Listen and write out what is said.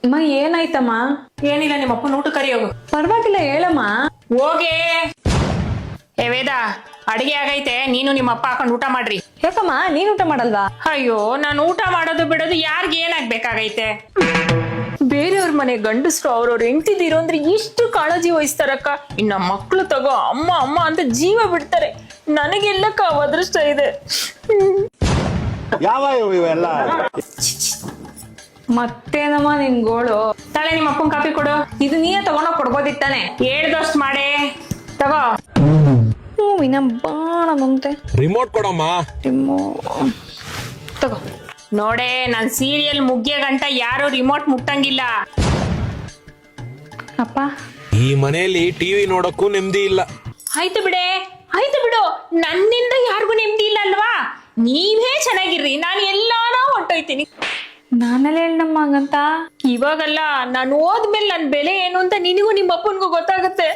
ಅಮ್ಮ ಏನಾಯ್ತಮ್ಮ? ಏನಿಲ್ಲ, ನಿಮ್ಮ ಅಪ್ಪನ ಊಟ ಕರಿ ಹೋಗು. ಪರವಾಗಿಲ್ಲ ಹೇಳಮ್ಮ. ಹೋಗೇ. ಏ ವೇದ, ಅಡಿಗೆ ಆಗೈತೆ, ನೀನು ನಿಮ್ಮ ಅಪ್ಪ ಹಾಕೊಂಡು ಊಟ ಮಾಡ್ರಿ. ಯಾಕಮ್ಮ ನೀನ್ ಊಟ ಮಾಡಲ್ವಾ? ಅಯ್ಯೋ, ನಾನು ಊಟ ಮಾಡೋದು ಬಿಡೋದು ಯಾರ್ಗೆ ಏನಾಗ್ಬೇಕಾಗೈತೆ? ಬೇರೆಯವ್ರ ಮನೆ ಗಂಡಸ್ರು ಅವ್ರವ್ರ ಹೆಂಡ್ತಿದಿರೋ ಅಂದ್ರೆ ಎಷ್ಟು ಕಾಳಜಿ ವಹಿಸ್ತಾರಕ್ಕ. ಇನ್ನ ಮಕ್ಳು ತಗೋ ಅಮ್ಮ ಅಮ್ಮ ಅಂತ ಜೀವ ಬಿಡ್ತಾರೆ. ನನಗೆಲ್ಲಕ್ಕ ಅದೃಷ್ಟ ಇದೆ. ಯಾವ ಇವೆಲ್ಲ ಮತ್ತೇನಮ್ಮ ನಿನ್ ಗೋಳು? ತಾಳೆ ನಿಮ್ಮ ಅಪ್ಪನ್ ಕಾಪಿ ಕೊಡು. ಇದು ನೀನೇ ತಗೊಂಡೋಗ್ ಕೊಡ್ಬೋದಿತ್ತಾನೆ. ಹೇಳ್ದಷ್ಟು ಮಾಡೇ ತಗೋ. ಹೂವಿನ ಬಾಣದಂತೆ ರಿಮೋಟ್ ಕೊಡಮ್ಮ. ತಗೋ. ನೋಡೆ, ನನ್ ಸೀರಿಯಲ್ ಮುಗಿಯ ಗಂಟ ಯಾರು ರಿಮೋಟ್ ಮುಟ್ಟಂಗಿಲ್ಲ. ಅಪ್ಪ, ಈ ಮನೆಯಲ್ಲಿ ಟಿವಿ ನೋಡಕ್ಕೂ ನೆಮ್ಮದಿ ಇಲ್ಲ. ಆಯ್ತು ಬಿಡೆ, ಆಯ್ತು ಬಿಡು. ನನ್ನಿಂದ ಯಾರಿಗೂ ನೆಮ್ಮದಿ ಇಲ್ಲ ಅಲ್ವಾ? ನೀವೇ ಚೆನ್ನಾಗಿರ್ರಿ, ನಾನು ಎಲ್ಲಾನ ಹೊಂಟೋಯ್ತೀನಿ. ನಾನೆಲ್ಲ ಹೇಳಮ್ಮ ಹಂಗಂತ? ಇವಾಗಲ್ಲ, ನಾನು ಹೋದ್ಮೇಲೆ ನನ್ ಬೆಲೆ ಏನು ಅಂತ ನಿನಗೂ ನಿಮ್ಮ ಅಪ್ಪನ್ಗೂ ಗೊತ್ತಾಗುತ್ತೆ.